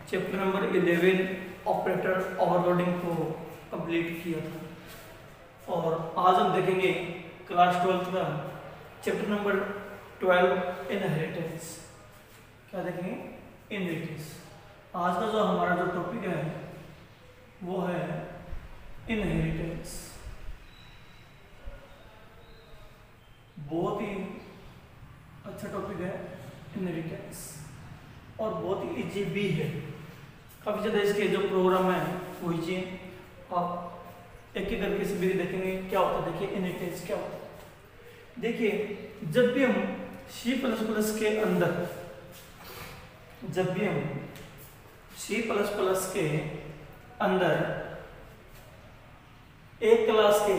Chapter number 11 operator overloading को complete किया था और आज हम देखेंगे क्लास 12 का चैप्टर नंबर 12 इनहेरिटेंस। क्या देखेंगे? इनहेरिटेंस। आज का जो हमारा जो टॉपिक है वो है इनहेरिटेंस। बहुत ही अच्छा टॉपिक है इनहेरिटेंस और बहुत ही इजी भी है। काफ़ी ज़्यादा इसके जो प्रोग्राम है वो इजी है। आप एक एक करके से भी देखेंगे क्या होता है। देखिए इनहेरिटेंस क्या होता है। देखिए जब भी हम C++ के अंदर एक क्लास के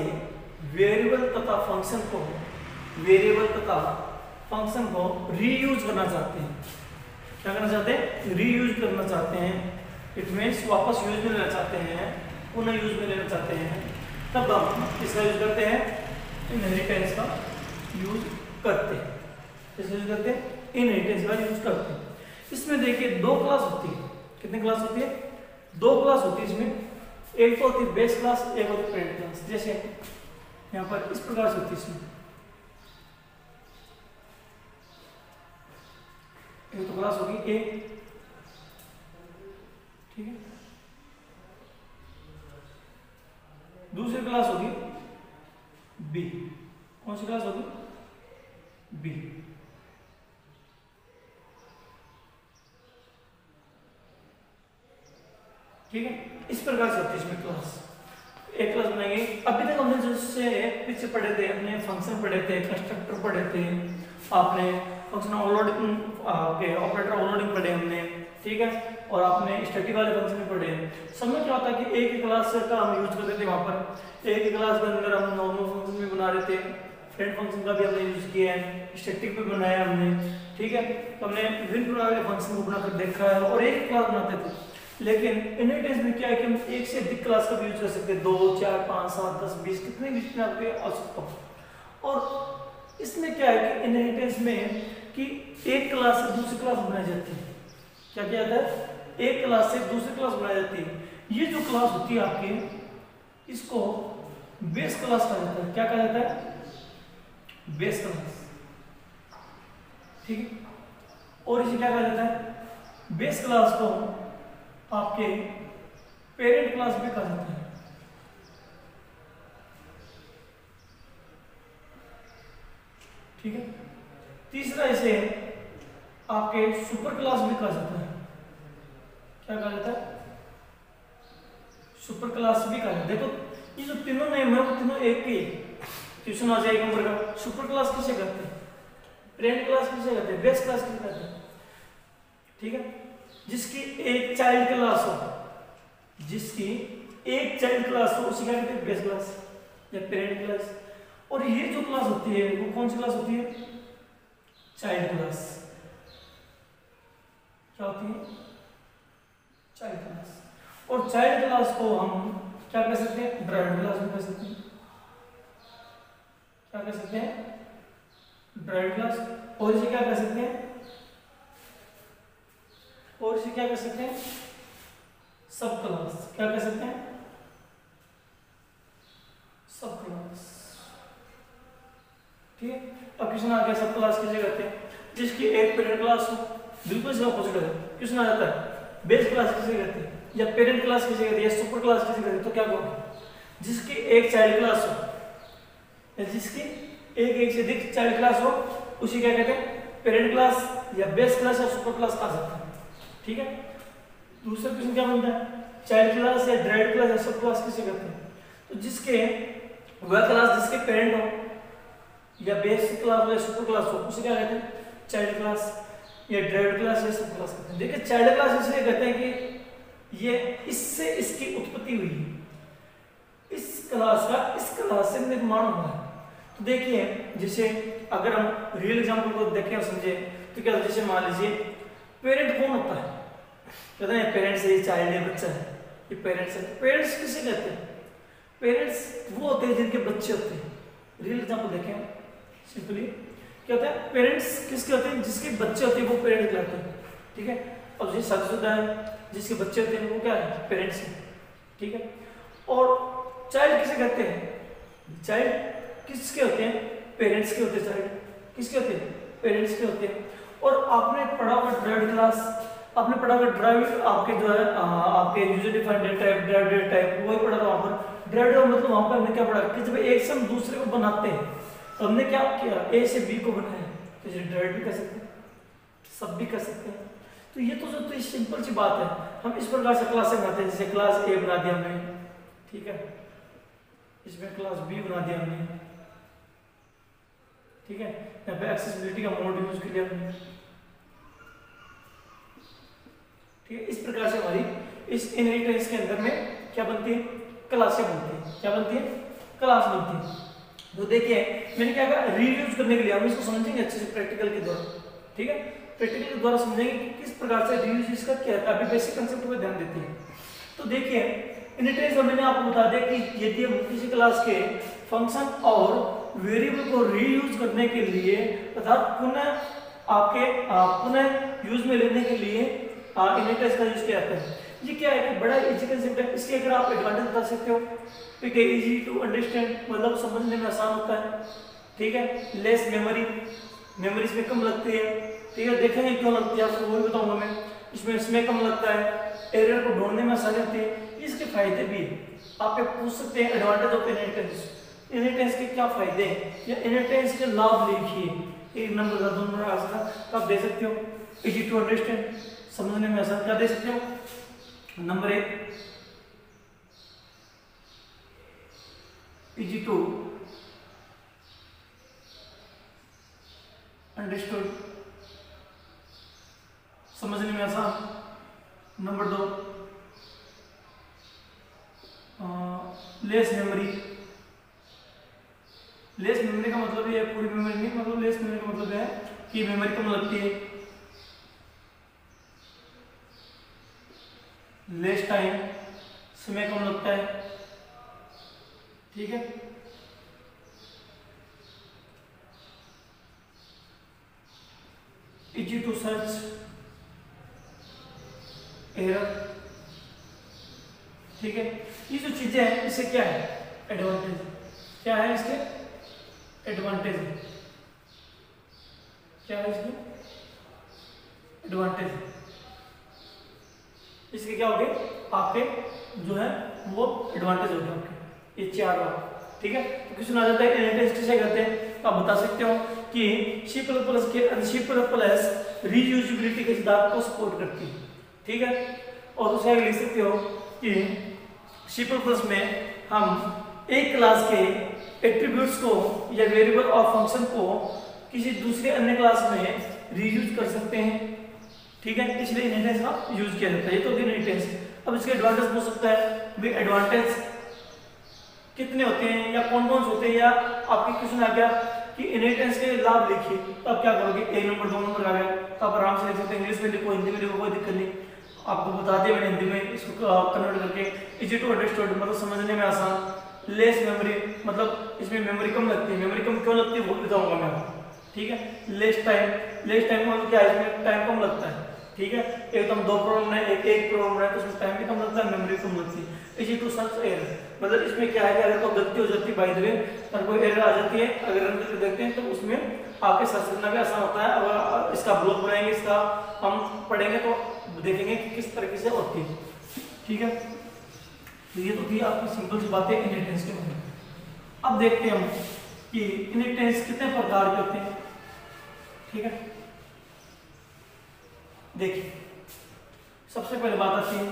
वेरिएबल तथा फंक्शन को रीयूज करना चाहते हैं। क्या करना चाहते हैं? रीयूज करना चाहते हैं। इट मीन्स वापस यूज में लेना चाहते हैं, पुनः यूज में लेना चाहते हैं। तब हम किसका यूज करते हैं? इनहेरिटेंस का यूज करते हैं। किसका यूज करते हैं? इनहेरिटेंस का यूज करते हैं। इसमें देखिए दो क्लास होती है। कितनी क्लास होती है? दो क्लास होती है इसमें। एक तो होती है बेस क्लास, एक होती है पेरेंट क्लास। जैसे यहाँ पर इस प्रकार से होती है। इसमें एक तो क्लास होगी ए, ठीक है। दूसरी क्लास होगी बी। कौन सी क्लास होगी? बी। ठीक है, इस प्रकार से होती है इसमें क्लास। एक क्लास बनाएंगे। अभी तक हमने जैसे पीछे पढ़े थे, अपने फंक्शन पढ़े थे, कंस्ट्रक्टर पढ़े थे, आपने फंक्शन ओवरलोडिंग ऑपरेटर ओवरलोडिंग पढ़े हमने, ठीक है। और आपने स्टैटिक वाले फंक्शन भी पढ़े। सब में क्या होता है कि एक ही क्लास का हम यूज करते थे। वहां पर एक ही क्लास के अंदर हम नॉर्मल फंक्शन भी बना रहे थे, फ्रेंड फंक्शन का भी हमने यूज किया है, स्टैटिक भी बनाया हमने, ठीक है। तो हमने विभिन्न प्रकार के फंक्शन को बनाकर देखा है और एक क्लास बनाते थे। लेकिन इनहेरिटेंस में क्या है कि हम एक से अधिक क्लास का भी यूज कर सकते हैं। 2, 4, 5, 7, 10, 20 कितने भी जितने आपके आवश्यकता हो। और इसमें क्या है कि इनहेरिटेंस में कि एक क्लास से दूसरी क्लास बनाई जाती है। क्या किया जाता है? एक क्लास से दूसरी क्लास बनाई जाती है। ये जो क्लास होती है आपकी, इसको बेस क्लास कहा जाता है। क्या कहा जाता है? बेस क्लास, ठीक है। और इसे क्या कहा जाता है? बेस क्लास को आपके पेरेंट क्लास भी कहा जाता है, ठीक है। तीसरा इसे आपके सुपर क्लास भी कहा जाता है। क्या कहा जाता है? सुपर क्लास भी कहा जाता है। देखो ये जो तीनों नेम है वो तीनों एक ही ट्यूशन आ जाएगा नंबर का। सुपर क्लास किसे कहते हैं? पेरेंट क्लास किसे कहते हैं? बेस क्लास किसे कहते हैं? ठीक है। जिसकी एक चाइल्ड क्लास हो, उसी क्या कहते हैं? बेस क्लास या पेरेंट क्लास। और ये जो क्लास होती है वो कौन सी क्लास होती है? Child class. क्या होती है? Child class. और चाइल्ड क्लास को हम क्या कह सकते हैं? ड्राइव्ड क्लास भी कह सकते हैं। क्या कह सकते हैं? Derived class. और इसे क्या कह सकते हैं? सब क्लास। क्या कह सकते हैं? सब क्लास, ठीक है। अब क्वेश्चन आ गया सब क्लास किसे कहते हैं? जिसकी एक पेरेंट क्लास हो। बिल्कुल इसका अपोजिट है। क्वेश्चन आ जाता है बेस क्लास किसे कहते हैं या पेरेंट क्लास किसे कहते हैं या सुपर क्लास किसे कहते हैं? तो क्या कहोगे? जिसकी एक चाइल्ड क्लास हो या जिसकी एक से अधिक चाइल्ड क्लास हो उसी क्या कहते हैं? पेरेंट क्लास या बेस क्लास या सुपर क्लास कहा जाता है, ठीक है। दूसरा क्वेश्चन क्या बनता है? चाइल्ड क्लास या ड्राइव्ड क्लास या सब क्लास किसे कहते हैं? तो जिसके वह क्लास जिसके पेरेंट हो या बेस क्लास हो या सुपर क्लास हो उसे क्या कहते हैं? चाइल्ड क्लास या ड्राइव्ड क्लास या सब क्लास कहते हैं। देखिए चाइल्ड क्लास इसलिए कहते हैं कि ये इससे इसकी उत्पत्ति हुई है, इस क्लास से निर्माण हुआ है। तो देखिए जैसे अगर हम रियल एग्जांपल को देखें और समझे तो क्या, जैसे मान लीजिए पेरेंट कौन होता है? कहते हैं पेरेंट्स है, चाइल्ड है, बच्चा है, ये पेरेंट्स है। पेरेंट्स किसे कहते हैं? पेरेंट्स वो होते हैं जिनके बच्चे होते हैं। रियल एग्जांपल देखें सिंपली क्या होता है? पेरेंट्स किसके होते हैं? जिसके बच्चे होते हैं वो पेरेंट्स कहलाते हैं, ठीक है। अब ये शादीशुदा है जिसके बच्चे होते हैं वो क्या है, पेरेंट्स हैं, ठीक है। और चाइल्ड किसे कहते हैं, चाइल्ड किसके होते हैं, पेरेंट्स के होते हैं। चाइल्ड किसके होते हैं, पेरेंट्स के होते हैं। और आपने पढ़ा होगा ड्राइव्ड क्लास, आपने पढ़ा होगा ड्राइव्ड आपके जो है आपके user defined data type, derived data type, वही पढ़ा था वहां पर। ड्राइव्ड का मतलब वहां पर हमने क्या पढ़ा कि जब एक से हम दूसरे को बनाते हैं तो हमने क्या किया, ए से बी को बनाया, तो इसे ड्राइव्ड भी कर सकते हैं, सब भी कर सकते हैं। तो ये तो सिंपल सी बात है। हम इस प्रकार से क्लास बनाते हैं, जैसे क्लास ए बना दिया हमने, ठीक है, इसमें क्लास बी बना दिया हमने, ठीक है। यहाँ पे एक्सेसिबिलिटी का मोड यूज कर लिया हमने, ठीक है। इस प्रकार से हमारी इस इनहेरिटेंस के अंदर में क्या बनती है, क्लासें बनती है। क्या बनती है, क्लास बनती है। तो देखिए मैंने क्या कहा, रीयूज करने के लिए हम इसको समझेंगे अच्छे से प्रैक्टिकल के द्वारा, ठीक है। प्रैक्टिकल के द्वारा समझेंगे कि किस प्रकार से रीयूज इसका क्या है, अभी बेसिक कंसेप्ट पे ध्यान देते हैं। तो देखिए इनहेरिटेंस में मैंने आपको बता दिया कि यदि हम किसी क्लास के फंक्शन और वेरिएबल को रीयूज करने के लिए अर्थात पुनः यूज में लेने के लिए इनहेरिटेंस का यूज किया जाता है। ये क्या है कि बड़ा इजी कंसेप्ट है। इसके अगर आप एडवांटेज बता सकते हो, ठीक है, इजी टू अंडरस्टैंड, मतलब समझने में आसान होता है, ठीक है। लेस मेमोरी, मेमोरी इसमें कम लगती है, ठीक है। देखेंगे क्यों लगती है आपको वो भी बताऊंगा मैं। इसमें कम लगता है, एरर को ढूंढने में आसानी होती है। इसके फायदे भी है, आप पूछ सकते हैं एडवांटेज ऑफ इनहेरिटेंस, इनहेरिटेंस के क्या फायदे हैं या इनहेरिटेंस के लाभ लिखिए, एक नंबर का 2 नंबर आ सकता तो आप दे सकते हो। इजी टू अंडरस्टैंड, समझने में आसान, क्या दे सकते हो, नंबर 1 इजी टू अंडरस्टूड, समझने में आसान। Number 2 less memory, less memory का मतलब ये पूरी मेमोरी नहीं, मतलब लेस मेमोरी का मतलब है कि मेमोरी कम लगती है। लेस टाइम, समय कम लगता है, ठीक है। इजी टू सर्च, एरर, ठीक है। ये जो चीजें हैं इससे क्या है, एडवांटेज, क्या है इसके एडवांटेज, क्या है इसके एडवांटेज, इसके क्या हो गए आपके जो है वो एडवांटेज हो गए आपके, ये 4 बात, ठीक है। तो क्वेश्चन आ जाता है इनहेरिटेंस किसे कहते हैं, तो आप बता सकते हो कि C++ रीयूजेबिलिटी के सिद्धांत को सपोर्ट करती है, ठीक है। और दूसरा लिख सकते हो कि C++ में हम एक क्लास के एट्रीब्यूट्स को या वेरिएबल और फंक्शन को किसी दूसरे अन्य क्लास में रीयूज कर सकते हैं, ठीक है। इसलिए इनहेरिटेंस का यूज किया जाता है। ये तो इनहेरिटेंस। अब इसके एडवांटेज हो सकता है भी, एडवांटेज कितने होते हैं या कौन कौन से होते हैं, या आपके क्वेश्चन आ गया कि इनहेरिटेंस के लाभ लिखिए, तो आप क्या करोगे, 1 नंबर 2 नंबर आ गया तो आप आराम से लिख सकते हैं। इंग्लिश में लिखो, हिंदी में लिखो, कोई दिक्कत नहीं। आपको बता दिया मैंने हिंदी में, इसको कन्वर्ट करके इजी टू अंडरस्टूड, मतलब समझने में आसान। लेस मेमोरी, मतलब इसमें मेमोरी कम लगती है, मेमोरी कम क्यों लगती है वो बताऊंगा मैं आपको, ठीक है। लेस टाइम, लेस टाइम मतलब क्या है, इसमें टाइम कम लगता है, ठीक है। एकदम 2 प्रोग्राम है, एक प्रोग्राम है तो उसमें टाइम भी कम लगता है, मेमोरी कम लगती है। इजी टू सर्च एरर, मतलब इसमें क्या है कि अगर कोई गलती हो जाती है, बाय द वे अगर कोई एरर आ जाती है, अगर रन करके देखते हैं तो उसमें आपके सर्च करना भी आसान होता है। अगर इसका ब्लॉग बनाएंगे, इसका हम पढ़ेंगे तो देखेंगे कि किस तरीके से होती है, ठीक है। तो ये तो थी आपकी सिंपल सी बातें इनहेरिटेंस के बारे में। अब देखते हैं हम कि इनहेरिटेंस कितने प्रकार के होते हैं, ठीक है। देखिए सबसे पहले बात आती है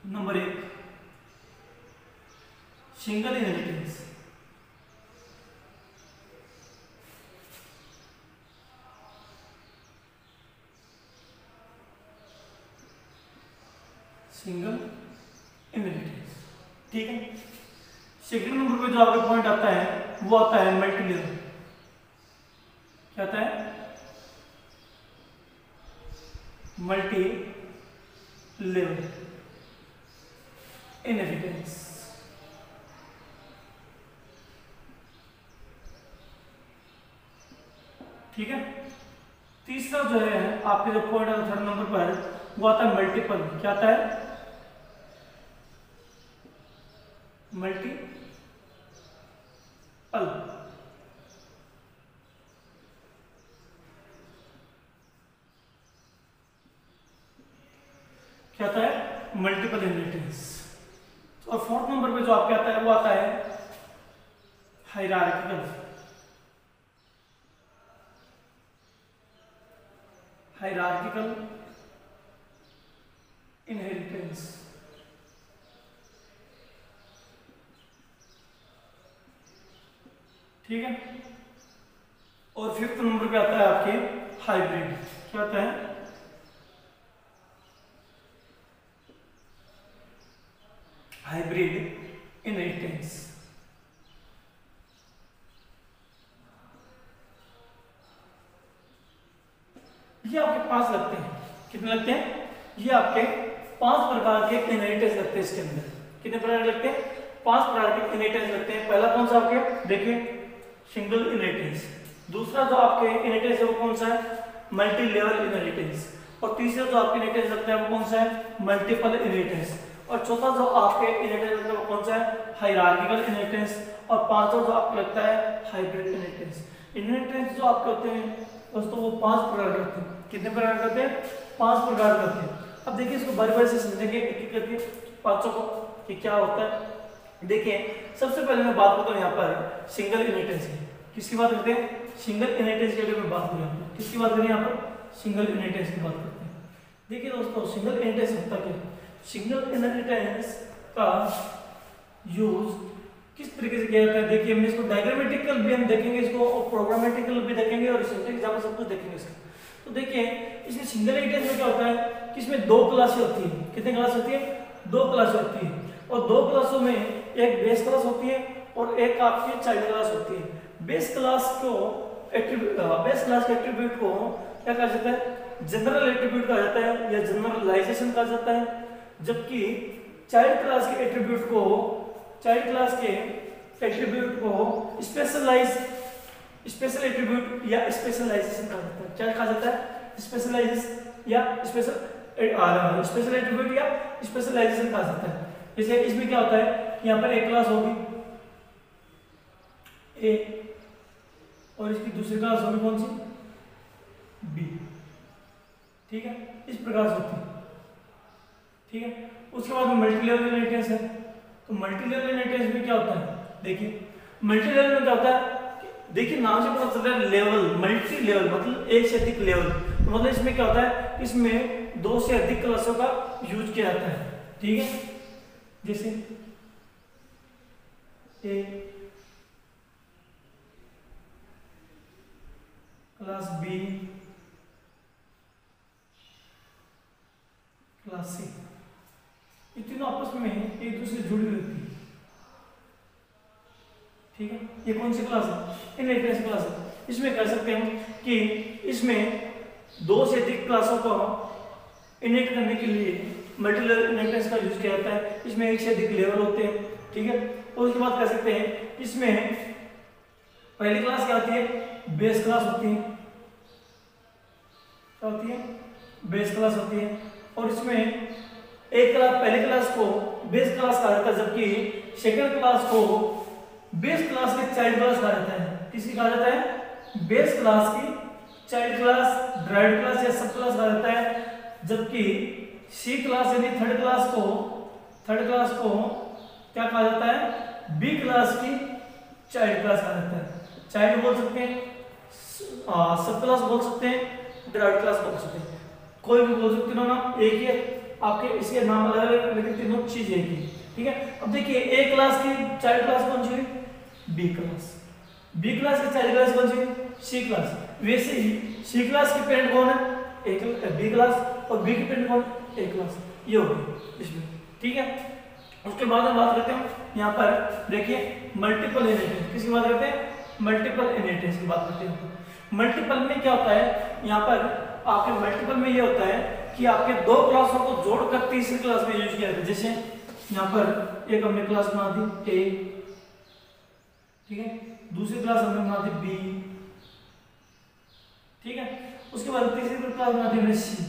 number 1 single inheritance. Single inheritance, ठीक है। सेकंड नंबर पे जो आपका पॉइंट आता है वो आता है मल्टी लेवल। क्या आता है, मल्टी लेवल इनहेरिटेंस, ठीक है। तीसरा जो है आपके जो पॉइंट आता है थर्ड नंबर पर वो आता है मल्टीपल। क्या आता है? मल्टीपल। क्या आता है? Multiple inheritance. और फोर्थ नंबर पे जो आपके आता है वो आता है हायरार्किकल। Hierarchical inheritance. ठीक है। और फिफ्थ नंबर पे आता है आपके हाइब्रिड। क्या आता है? Hybrid inheritance. ये आपके 5 लगते हैं। कितने लगते हैं? ये आपके 5 प्रकार के इनहेरिटेंस लगते हैं इसके अंदर। कितने प्रकार लगते हैं? 5 प्रकार के इनहेरिटेंस लगते हैं। पहला कौन सा आपके देखिए सिंगल इनहेरिटेंस। दूसरा जो आपके इनहेरिटेंस है वो कौन सा है? Multi level inheritance. और तीसरा जो आपके इनहेरिटेंस लगता है वो कौन सा है? Multiple inheritance. और चौथा जो आपके इनहेरिटेंस लगता है वो कौन सा है? Hierarchical inheritance. और पांचवा जो आपको लगता है हाइब्रिड इनहेरिटेंस। इनहेरिटेंस जो आपके होते हैं दोस्तों वो 5 प्रकार के होते हैं। कितने प्रकार के होते हैं? 5 प्रकार के होते हैं। अब देखिए इसको बारी बारी से समझेंगे एक एक करके पांचों को कि क्या होता है। देखिए सबसे पहले मैं बात करता हूँ यहाँ पर सिंगल इनहेरिटेंस की। किसकी बात करते हैं? सिंगल इनहेरिटेंस के लिए मैं बात करूँ। किसकी बात करें? यहाँ पर सिंगल इनहेरिटेंस की बात करते हैं। देखिए दोस्तों सिंगल इनहेरिटेंस होता क्या है? सिंगल इनहेरिटेंस का यूज किस तरीके से किया जाता है? देखिए हम इसको डायग्रामेटिकल भी हम देखेंगे इसको, और प्रोग्रामेटिकल भी देखेंगे, और सिंटेक्स एग्जाम्पल सब कुछ देखेंगे इसका। तो देखिए इसमें सिंगल इनहेरिटेंस में क्या होता है कि इसमें 2 क्लासें होती है। कितनी क्लास होती है? 2 क्लास होती है। और 2 क्लासों में एक बेस क्लास होती है और एक आपकी चाइल्ड क्लास होती है। बेस क्लास के एट्रीब्यूट को क्या कहा जाता है? जनरल एट्रीब्यूट कहा जाता है या जनरलाइजेशन कहा जाता है। जबकि चाइल्ड क्लास के एट्रीब्यूट को स्पेशल एट्रीब्यूट या स्पेशलाइजेशन कहा जाता है। क्या कहा जाता है? स्पेशल एट्रीब्यूट या स्पेशलाइजेशन कहा जाता है। जैसे इसमें क्या होता है कि यहाँ पर एक क्लास होगी ए और इसकी दूसरी क्लास होगी कौन सी? बी। ठीक है, इस प्रकार से होती है। ठीक है, उसके बाद में मल्टीलेवल इनहेरिटेंस है। तो मल्टीलेवल इनहेरिटेंस में क्या होता है? देखिए मल्टीलेवल में क्या होता है? देखिए नाम से पता चल रहा है लेवल, मल्टी लेवल मतलब एक से अधिक लेवल। तो मतलब इसमें क्या होता है? इसमें 2 से अधिक क्लासों का यूज किया जाता है। ठीक है, जैसे ए क्लास बी क्लास सी, ये तीनों आपस में एक दूसरे से जुड़ी रहती है। ठीक है, ये कौन सी क्लास है? इनहेरिटेंस क्लास है। इसमें कह सकते हैं कि इसमें 2 से अधिक क्लासों को इनहेरिट करने के लिए मल्टीलेवल इनहेरिटेंस का यूज किया जाता है। इसमें 1 से अधिक लेवल होते हैं। ठीक है, और उसके बाद कह सकते हैं इसमें पहली क्लास क्या होती है? बेस क्लास होती है। क्या होती है? बेस क्लास होती है। और इसमें एक क्लास, पहली क्लास को बेस क्लास कहा जाता है, जबकि सेकंड क्लास को बेस क्लास की चाइल्ड क्लास कहा जाता है। किसकी कहा जाता है? बेस क्लास की चाइल्ड क्लास, ड्राइव्ड क्लास या सब क्लास कहा जाता है। जबकि सी क्लास यानी थर्ड क्लास को क्या कहा जाता है? बी क्लास की चाइल्ड क्लास कहा जाता है। चाइल्ड बोल सकते हैं, सब क्लास बोल सकते हैं, ड्राइव्ड क्लास बोल सकते हैं, कोई भी बोल सकते हो ना, एक ही आपके इसके नाम अलग अलग लेकिन तीनों चीज एक ही। ठीक है, अब देखिए ए क्लास की चाइल्ड क्लास कौन सी है? B class. बी क्लास की चाइल्ड क्लास कौन सी है? C class. वैसे ही सी क्लास की पेरेंट कौन है? बी क्लास, और बी की पेरेंट कौन? A class. ये हो गई इसमें। ठीक है, उसके बाद हम बात करते हैं यहाँ पर देखिए मल्टीपल इनहेरिटेंस। किसकी बात करते हैं? मल्टीपल इनहेरिटेंस की बात करते हैं। मल्टीपल में क्या होता है? यहाँ पर आपके मल्टीपल में ये होता है कि आपके 2 क्लासों को जोड़कर तीसरी क्लास में यूज किया जाता है। जैसे यहाँ पर एक हमने क्लास बना दी ए, ठीक है, दूसरी क्लास हमने बना दी बी, ठीक है, उसके बाद तीसरी क्लास बना दी हमने सी।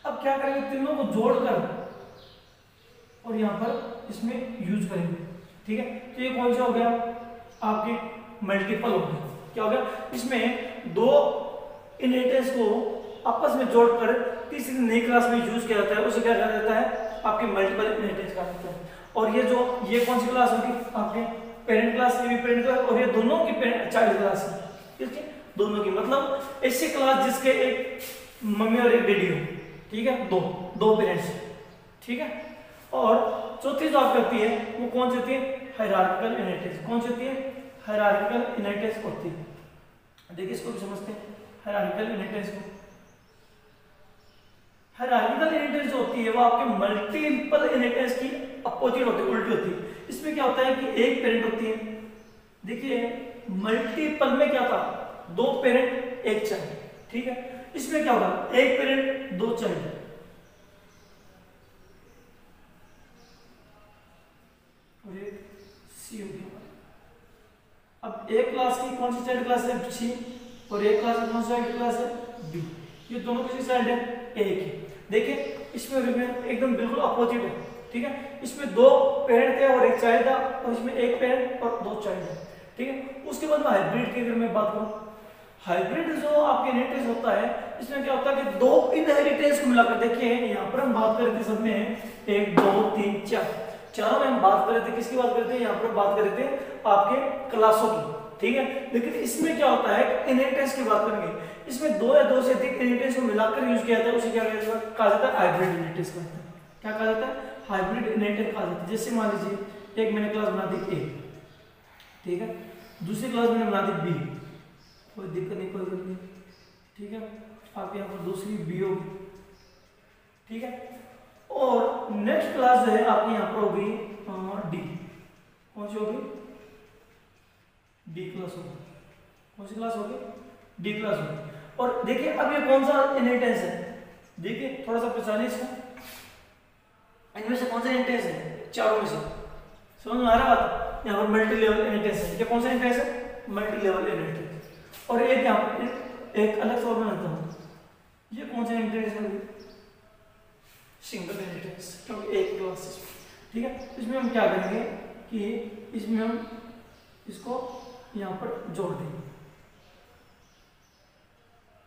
अब क्या करेंगे, तीनों को जोड़कर और यहाँ पर इसमें यूज करेंगे। ठीक है, तो ये कौन सा हो गया आपके मल्टीपल हो गया। क्या हो गया, इसमें दो इनहेरिटेंस को आपस में जोड़कर तीसरी नई क्लास में यूज किया जाता है, उसे क्या कहा जाता है, आपके मल्टीपल इनहेरिटेंस कहा जाता है। और ये कौन सी क्लास होगी, आपके पेरेंट क्लास, ये भी पेरेंट क्लास, और ये दोनों की चाइल्ड क्लास है, ठीक है, दोनों की, मतलब ऐसी क्लास जिसके एक मम्मी और एक डैडी हो, ठीक है, दो पेरेंट्स, ठीक है। और चौथी जो आपकी होती है वो कौन सी होती है, हायरार्किकल इनहेरिटेंस। कौन सी होती है, हायरार्किकल इनहेरिटेंस होती है। देखिए इसको भी समझते हैं, हायरार्किकल इनहेरिटेंस को। हायरार्किकल इनहेरिटेंस जो होती है वो आपके मल्टीपल इनहेरिटेंस की अपोजिट होती है, उल्टी होती है। इसमें क्या होता है कि एक पेरेंट होती है, देखिए मल्टीपल में क्या था, दो पेरेंट एक चाइल्ड, ठीक है। इसमें क्या होगा, एक पेरेंट दो चाइल्ड, और एक सी हो गया। अब एक क्लास की कौन सी चाइल्ड क्लास है, सी, और एक क्लास की कौन सी चाइल्ड क्लास है, बी। ये दोनों किसी चाइल्ड है, एक ही। देखिए इसमें एकदम बिल्कुल अपोजिट है, ठीक है। इसमें दो पेरेंट थे और एक चाइल्ड था, और इसमें एक पेरेंट और दो चाइल्ड है, ठीक है। उसके बाद में हाइब्रिड की अगर मैं बात करूं, हाइब्रिड जो आपके इनहेरिटेंस होता है, इसमें क्या होता है कि दो इनहेरिटेंस को मिलाकर, देखिए यहाँ पर हम बात कर रहे थे सब में 1 2 3 4, चारों में हम बात कर रहे थे, किसकी बात कर रहे थे, यहाँ पर बात कर रहे थे आपके क्लासों की, ठीक है। लेकिन इसमें क्या होता है, इनहेरिटेंस की बात करेंगे, इसमें दो या दो से अधिक इनहेरिटेंस को मिलाकर यूज किया जाता है, उसे क्या कहा जाता है, हाइब्रिड इनहेरिटेंस कहते हैं। क्या कहा जाता है, हाइब्रिड इनहेरिटेंस कहा जाता है। जैसे मान लीजिए एक मैंने क्लास बना दी ए, ठीक है, दूसरी क्लास मैंने बना दी बी, कोई दिक्कत नहीं, कोई दिक्कत नहीं, ठीक है। आप यहाँ पर दूसरी बी होगी, ठीक है। और नेक्स्ट क्लास जो है आपकी यहाँ पर होगी डी, कौन सी होगी, डी क्लास होगी, कौन सी क्लास होगी, डी क्लास होगी। और देखिए अब ये कौन सा इनहेरिटेंस है, देखिए थोड़ा सा पहचानिए इसको, इनमें से कौन सा इनहेरिटेंस है, चारों में से, समझ में आ रहा बात, यहाँ पर मल्टी लेवल इनहेरिटेंस है। ये कौन सा इनहेरिटेंस है, मल्टी लेवल इनहेरिटेंस। और एक यहाँ पर एक अलग सवाल बनाता हूँ, ये कौन सा इनहेरिटेंस है, सिंगल इनहेरिटेंस, क्योंकि एक क्लास, ठीक है। इसमें हम क्या करेंगे कि इसमें हम इसको यहाँ पर जोड़ देंगे,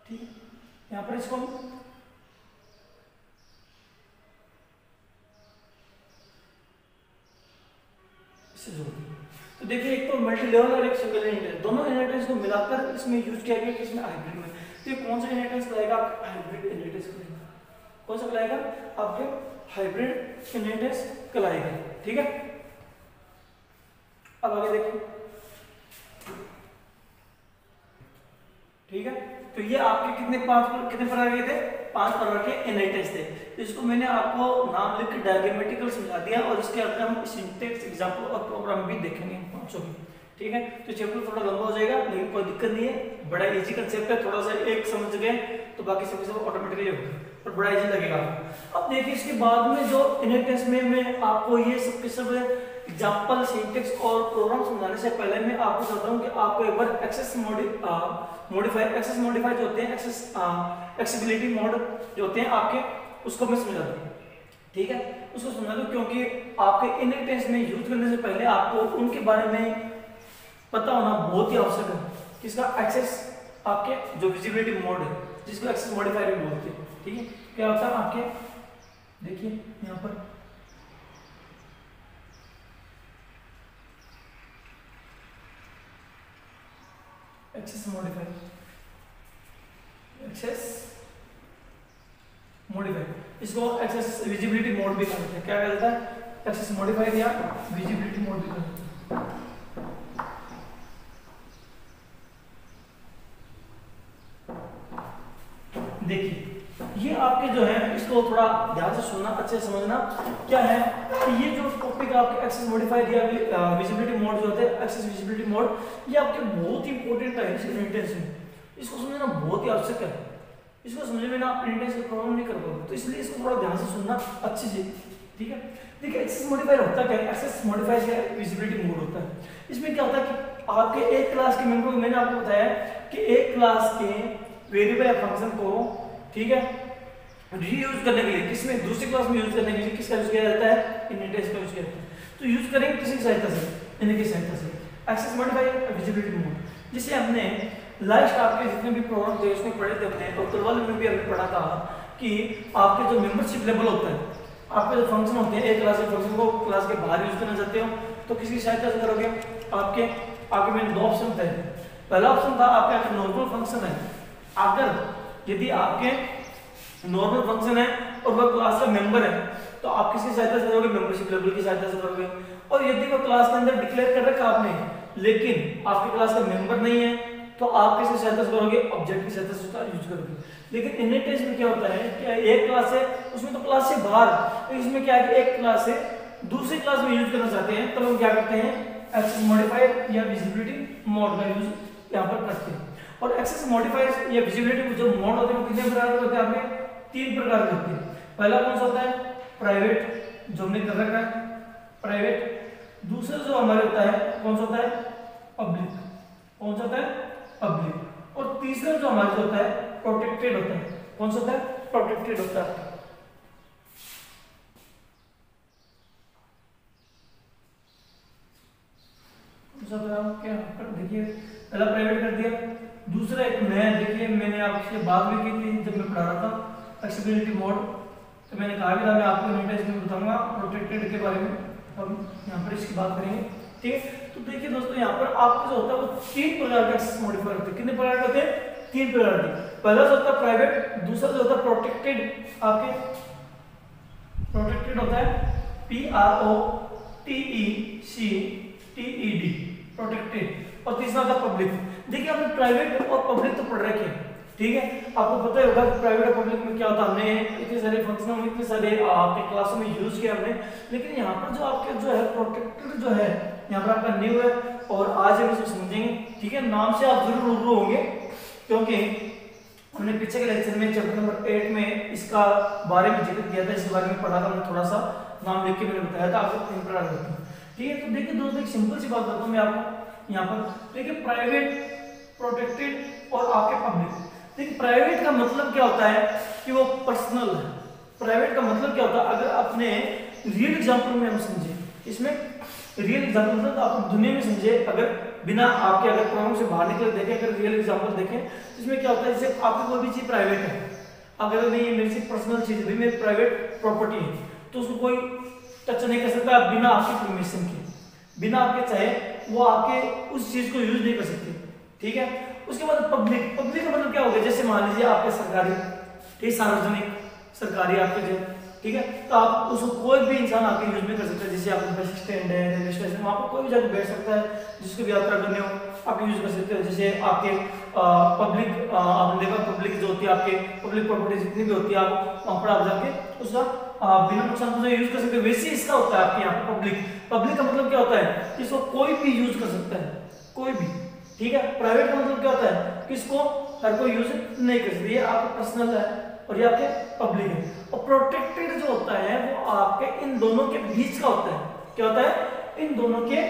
ठीक है। यहाँ पर इसको इससे जोड़ देंगे। तो देखिए एक तो मल्टी लेवल और एक सिंगल इनहेरिटेंस, दोनों इनहेरिटेंस को मिलाकर इसमें यूज किया गया, किसमें, हाइब्रिड में। तो ये कौन सा इनहेरिटेंस लाएगा, हाइब्रिड इनहेरिटेंस करेगा। कौन सा कहलाएगा, आपके हाइब्रिड इनहेरिटेंस कहलाएगा, ठीक है। अब आगे देखिए, ठीक है। तो ये आपके कितने प्रकार के थे, 5 प्रकार के इनहेरिटेंस थे। तो इसको मैंने आपको नाम लिख के डायग्रामेटिकल समझा दिया, और इसके अंदर हम सिंटैक्स, एग्जांपल और प्रोग्राम भी देखेंगे 500 की, ठीक है। तो चैप्टर थोड़ा लंबा हो जाएगा, लेकिन कोई दिक्कत नहीं है, बड़ा इजी कंसेप्ट है, थोड़ा सा एक समझ गए तो बाकी सब ऑटोमेटिकली होगा, और बड़ा इजी लगेगा। अब देखिए इसके बाद में जो इनहेरिटेंस में मैं आपको ये सब के सब एग्जांपल, सिंटैक्स और प्रोग्राम समझाने से पहले मैं आपको चाहता हूं कि आपको एक बार एक्सेस मॉडिफाई जो होते हैं, एक्सेसिबिलिटी मोड जो होते हैं आपके, उसको मैं समझा दूं, ठीक है। उसको समझा दूं क्योंकि आपके इनहेरिटेंस में यूज करने से पहले आपको उनके बारे में पता होना बहुत ही आवश्यक है। किसका, एक्सेस, आपके जो विजिबिलिटी मोड है, जिसको एक्सेस मॉडिफायर भी बोलते हैं, ठीक है। क्या होता है आपके, देखिए यहाँ पर एक्सेस मॉडिफायर, इसको एक्सेस विजिबिलिटी मोड भी कहते हैं। क्या कहता है, एक्सेस मॉडिफायर या विजिबिलिटी मोड भी कहते हैं। देखिए ये आपके जो है, इसको थोड़ा ध्यान से सुनना, अच्छे से समझना। क्या है कि ये जो टॉपिक आपके एक्सेस मॉडिफायर या विजिबिलिटी मोड जो होते हैं, एक्सेस विजिबिलिटी मोड, ये आपके बहुत ही इंपॉर्टेंट है इनहेरिटेंस में। इसको समझना बहुत ही आवश्यक है, इसको समझने में ना आप इनहेरिटेंस का प्रॉब्लम नहीं कर पाओगे, तो इसलिए इसको थोड़ा ध्यान से सुनना अच्छे से, ठीक है। देखिए एक्सेस मॉडिफायर होता क्या है, एक्सेस मॉडिफायर या विजिबिलिटी मोड होता है। इसमें क्या होता है कि आपके एक क्लास के मेंबर को, मैंने आपको बताया कि एक क्लास के वेरिएबल या फंक्शन को, ठीक है, रीयूज करने के लिए, किसमें, दूसरी क्लास में यूज करने के लिए किसका यूज किया जाता है, इनडेक्स का यूज किया जाता है। तो यूज करेंगे किसकी सहायता से, इनकी सहायता से, एक्सेस मॉडिफायर विजिबिलिटी मोड, जिसे हमने लास्ट आपके जितने भी प्रोग्राम थे उसमें पढ़े थे अपने, और कल में भी हमने पढ़ा था कि आपके जो मेंबरशिप लेवल होता है, आपके जो फंक्शन होते हैं, एक क्लास के फंक्शन को क्लास के बाहर यूज करना चाहते हो तो किसकी सहायता से करोगे, आपके आगे मैंने दो ऑप्शन थे। पहला ऑप्शन था आपका नॉर्मल फंक्शन है, अगर यदि आपके नॉर्मल फंक्शन है और वह क्लास का मेंबर है तो आप किसकी सहायता से करोगे, मेंबरशिप लेवल की सहायता से करोगे। और यदि वो क्लास के अंदर डिक्लेयर कर रखा आपने लेकिन आपके क्लास का मेंबर नहीं है तो आप किसकी सहायता से करोगे, ऑब्जेक्ट की सहायता से उसका यूज करोगे। लेकिन इनडेक्स में क्या होता है कि एक क्लास है उसमें तो क्लास से बाहर, इसमें क्या है कि एक क्लास है दूसरी क्लास में यूज करना चाहते हैं तो हम क्या करते हैं, एक्सेस मॉडिफायर या विजिबिलिटी मोड का यूज यहाँ पर करते हैं। और एक्सेस मॉडिफायर या विजिबिलिटी जो मोड होते हैं वो कितने प्रकार के होते हैं, आपने 3 प्रकार के होते हैं। पहला कौन सा होता है, प्राइवेट, जो हमने कर रखा है प्राइवेट। दूसरा जो हमारे होता है कौन सा होता है, पब्लिक, कौन सा होता है, पब्लिक। और तीसरा जो हमारे होता है प्रोटेक्टेड होता है, कौन सा होता है, प्रोटेक्टेड होता है। क्या देखिए, पहला प्राइवेट कर दिया, दूसरा एक नया, देखिए मैंने आपसे बात भी की थी जब मैं पढ़ा रहा था एक्सेसिबिलिटी मोड, तो मैंने कहा भी था मैं आपको इनडेक्स में बताऊंगा प्रोटेक्टेड के बारे में, हम यहाँ पर इसकी बात करेंगे, ठीक है। तो देखिए दोस्तों यहाँ पर आपका जो होता है वो 3 प्रकार के एक्सेस मॉडिफायर होते हैं। कितने प्रकार के होते हैं, 3 प्रकार के। पहला जो होता है प्राइवेट, दूसरा जो होता है प्रोटेक्टेड, आपके प्रोटेक्टेड होता है PROTECTED, प्रोटेक्टेड। और तीसरा होता है पब्लिक। देखिए आपने प्राइवेट और पब्लिक तो पढ़ रखे हैं, ठीक है, आपको पता ही होगा कि प्राइवेट और पब्लिक में क्या होता है, हमने इतने सारे फंक्शन में इतने सारे आपके क्लासों में यूज किया हमने। लेकिन यहाँ पर जो आपके जो है प्रोटेक्टेड जो है यहाँ पर आपका न्यू है और आज हम इसको समझेंगे, ठीक है। नाम से आप जरूर रूबरू होंगे क्योंकि हमने पीछे के लेक्चर में चैप्टर नंबर 8 में इसका बारे में जिक्र किया था, इसके बारे में पढ़ा था, हमने थोड़ा सा नाम लिख के मैंने बताया था आपको 3 प्रकार होते हैं, ठीक है। तो देखिए दोस्तों एक सिंपल सी बात बताता हूँ मैं आपको यहाँ पर, देखिए प्राइवेट, प्रोटेक्टेड और आपके पब्लिक। देखिए प्राइवेट का मतलब क्या होता है कि वो पर्सनल है। प्राइवेट का मतलब क्या होता है, अगर अपने रियल एग्जांपल में हम समझे, इसमें रियल एग्जांपल मतलब आप दुनिया में समझे, अगर बिना आपके अगर प्रोग्राम से बाहर निकल देखें, अगर रियल एग्जांपल देखें, इसमें क्या होता है, जैसे आपकी कोई भी चीज प्राइवेट है, अगर नहीं ये मेरी सिर्फ पर्सनल चीज है, मेरी प्राइवेट प्रॉपर्टी है, तो उसको कोई टच नहीं कर सकता बिना आपकी परमिशन के, बिना आपके चाहे वो आपके उस चीज को यूज नहीं कर सकते, ठीक है। उसके बाद पब्लिक, पब्लिक का मतलब क्या होगा, जैसे मान लीजिए आपके सरकारी, ठीक, सार्वजनिक सरकारी आपके जो, ठीक है, तो आप उसको कोई भी इंसान आके यूज में कर सकता है। जैसे आपका बस स्टैंड है, रेलवे स्टेशन, वहां पर कोई भी जाकर बैठ सकता है, जिसको भी यात्रा करनी हो आप यूज कर सकते हो। जैसे आपके पब्लिक, आपने देखा पब्लिक जो होती है, आपके पब्लिक प्रॉपर्टी जितनी भी होती है, आप वहां पर आप जाके उसका बिना नुकसान को यूज कर सकते हो। वैसे इसका होता है आपके यहाँ पे पब्लिक। पब्लिक का मतलब क्या होता है, इसको कोई भी यूज कर सकता है, कोई भी, ठीक है। प्राइवेट का मतलब क्या होता है कि इसको हर कोई यूज नहीं कर सकता, ये आपका पर्सनल है और ये आपके पब्लिक है। और प्रोटेक्टेड जो होता है वो आपके इन दोनों के बीच का होता है। क्या होता है, इन दोनों के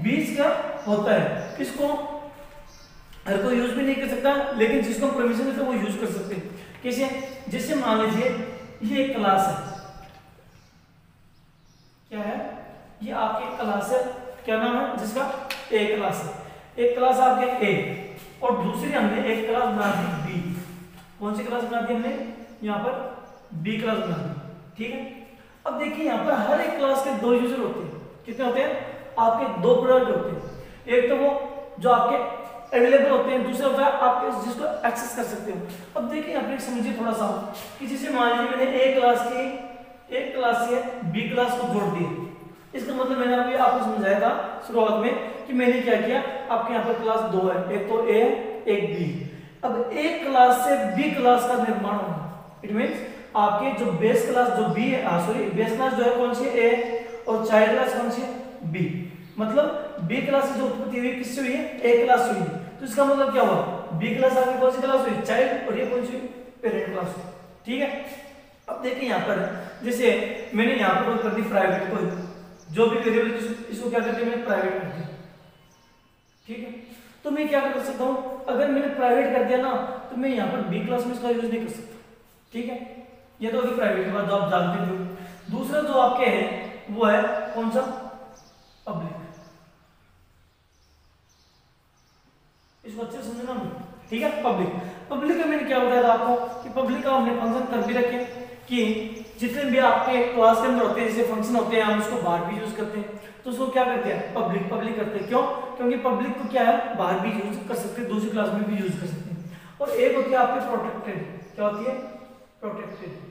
बीच का होता है। इसको हर कोई यूज भी नहीं कर सकता, लेकिन जिसको परमिशन देते हैं वो यूज कर सकते हैं। कैसे, जैसे मान लीजिए ये एक क्लास है, क्या है, ये आपकी क्लास है, क्या नाम है जिसका, ए क्लास है। एक क्लास आपके ए और दूसरी हमने एक क्लास बना दी बी। कौन सी क्लास बना दी हमने, यहाँ पर बी क्लास बना दी, ठीक है। अब देखिए यहाँ पर हर एक क्लास के 2 यूजर होते हैं। कितने होते हैं, आपके 2 प्रोडक्ट होते हैं। एक तो वो जो आपके अवेलेबल होते हैं, दूसरा होता है आपके जिसको एक्सेस कर सकते हो। अब देखिए यहाँ पे समझिए थोड़ा सा कि जैसे मान लीजिए मैंने एक क्लास से बी क्लास को जोड़ दिया। इसका मतलब मैंने अभी आपको समझाया था शुरुआत में कि मैंने क्या किया, आपके यहाँ पर क्लास 2 है, एक तो ए एक बी। अब एक क्लास से बी क्लास का निर्माण होगा। इट मींस आपके जो बेस क्लास जो बी है, सॉरी बेस क्लास जो है कौन सी है, ए, और चाइल्ड क्लास कौन सी है, बी। मतलब बी क्लास की जो उत्पत्ति हुई किससे हुई है, ए क्लास से हुई। तो इसका मतलब क्या हुआ, बी क्लास आपकी कौन सी क्लास हुई, चाइल्ड, और ये कौन सी पेरेंट क्लास हुई, ठीक है। अब देखिए यहाँ पर जैसे मैंने यहाँ पर कर दी प्राइवेट, को जो भी वेरिएबल इसको क्या करते हैं, मैंने प्राइवेट कर दिया, ठीक है। तो मैं क्या कर सकता हूँ, अगर मैंने प्राइवेट कर दिया ना, तो मैं यहाँ पर बी क्लास में इसका यूज नहीं कर सकता, ठीक है। ये तो होगी प्राइवेट की बात जो आप जानते हो। दूसरा जो आपके है वो है कौन सा, पब्लिक। इसको अच्छे से समझना, ठीक है। पब्लिक में मैंने क्या बताया था आपको कि पब्लिक का हमने फंक्शन कर भी रखे कि जितने भी आपके क्लास के अंदर होते हैं जैसे फंक्शन होते हैं हम उसको बाहर भी यूज करते हैं, तो उसको क्या करते हैं, पब्लिक करते हैं। क्यों? क्योंकि पब्लिक को क्या है, बाहर भी यूज कर सकते हैं, दूसरी क्लास में भी यूज कर सकते हैं। और एक होती है आपके प्रोटेक्टेड। क्या होती है? प्रोटेक्टेड।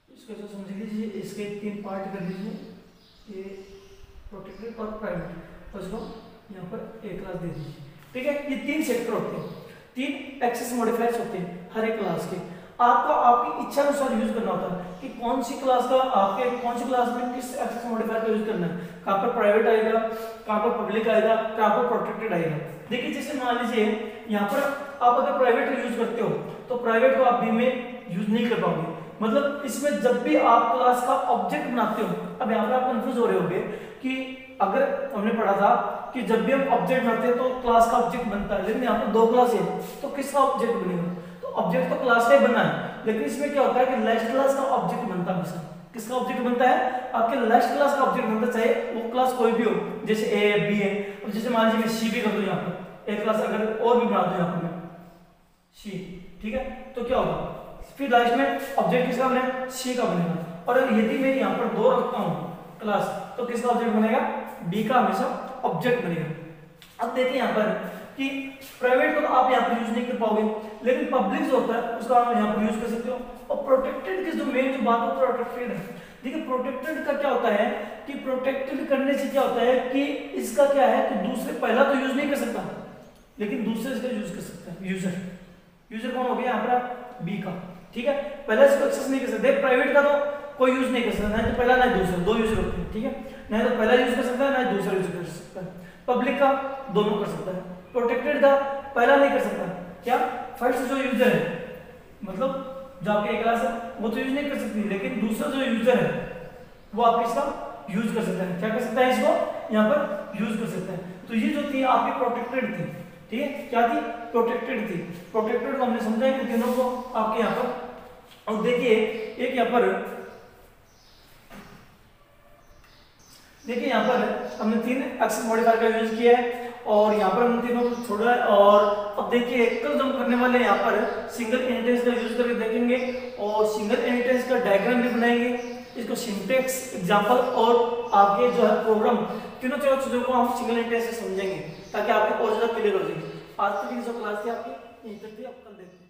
इसको तो समझ लीजिए, इसके 3 पार्ट कर लीजिए, ये प्रोटेक्टेड और प्राइवेट, और इसको यहाँ पर एक क्लास दे दीजिए, ठीक है। ये 3 सेक्टर होते हैं, 3 एक्सेस मॉडिफायर्स होते हैं हर एक क्लास के। आपको आपकी इच्छा अनुसार यूज करना होता है कि कौन सी क्लास का आपके कौन सी क्लास में किस एक्सेस मॉडिफायर का यूज करना है, कहाँ पर प्राइवेट आएगा, कहाँ पर पब्लिक आएगा, कहाँ पर प्रोटेक्टेड आएगा। देखिए जैसे मान लीजिए यहाँ पर आप अगर प्राइवेट यूज करते हो तो प्राइवेट को आप भी में यूज नहीं कर पाओगे। मतलब इसमें जब भी आप क्लास का ऑब्जेक्ट बनाते हो, अब यहाँ पर आप कंफ्यूज हो रहे होंगे कि अगर हमने पढ़ा था कि जब भी हम ऑब्जेक्ट बनाते हैं तो क्लास का ऑब्जेक्ट बनता है, लेकिन यहाँ पर 2 क्लास है तो किसका ऑब्जेक्ट बनेगा? तो ऑब्जेक्ट तो क्लास का ही बनना है, लेकिन इसमें क्या होता है कि लास्ट क्लास का ऑब्जेक्ट बनता है। किसका ऑब्जेक्ट बनता है? आपके लास्ट क्लास का ऑब्जेक्ट बनता, चाहे वो क्लास कोई भी हो, जैसे ए है, बी है। अब जैसे मान लीजिए मैं सी भी कर दूं यहाँ पर, एक क्लास अगर और भी बना दूं यहाँ पर मैं सी, ठीक है, तो क्या होगा फिर लास्ट में ऑब्जेक्ट किसका बनेगा? सी का बनेगा। और यदि मैं यहाँ पर 2 रखता हूँ क्लास, तो किसका ऑब्जेक्ट बनेगा? बी का हमेशा ऑब्जेक्ट बनेगा। अब देखिए यहाँ पर कि प्राइवेट को तो आप यहाँ पर यूज नहीं कर पाओगे, लेकिन पब्लिक जो होता है उसका आप यहाँ पर यूज कर सकते हो। और प्रोटेक्टेड की जो मेन जो बात है प्रोटेक्टेड है। देखिए प्रोटेक्टेड का क्या होता है कि प्रोटेक्टेड करने से क्या होता है कि इसका क्या है कि दूसरे पहला तो यूज नहीं कर सकता, लेकिन दूसरे इसका यूज कर सकता है। यूजर कौन हो गया यहाँ पर? बी का, ठीक है। पहला इसको एक्सेस नहीं कर सकते। प्राइवेट का तो कोई यूज नहीं कर सकता, ना तो पहला ना दूसरा, 2 यूजर होते हैं, ठीक है। ना तो पहला यूज कर सकता है ना दूसरा यूज कर सकता है। पब्लिक का दोनों कर सकता है। प्रोटेक्टेड का पहला नहीं कर सकता, क्या? फर्स्ट जो यूजर है, मतलब जो आपके क्लास है वो तो यूज नहीं कर सकती, लेकिन दूसरा जो यूजर है वो आप इसका यूज कर सकता है। क्या कर सकता है? इसको यहाँ पर यूज कर सकता है। तो ये जो थी आपकी प्रोटेक्टेड थी, ठीक है। क्या थी? प्रोटेक्टेड थी। प्रोटेक्टेड को हमने समझा है कि तीनों को आपके यहाँ पर। और देखिए एक यहाँ पर, देखिए यहाँ पर हमने 3 एक्सेस मॉडिफायर का यूज किया है और यहाँ पर हमने तीनों को छोड़ा है। और अब देखिए कल हम करने वाले हैं यहाँ पर सिंगल इनहेरिटेंस का यूज करके देखेंगे और सिंगल इनहेरिटेंस का डायग्राम भी बनाएंगे। इसको सिंटैक्स, एग्जांपल और आगे जो है प्रोग्राम, तीनों चीजों को हम सिंगल इनहेरिटेंस से समझेंगे ताकि आपको और ज्यादा क्लियर हो जाए। आज तक की जो क्लास थी आपकी यहीं तक थी, अब कल देखते हैं।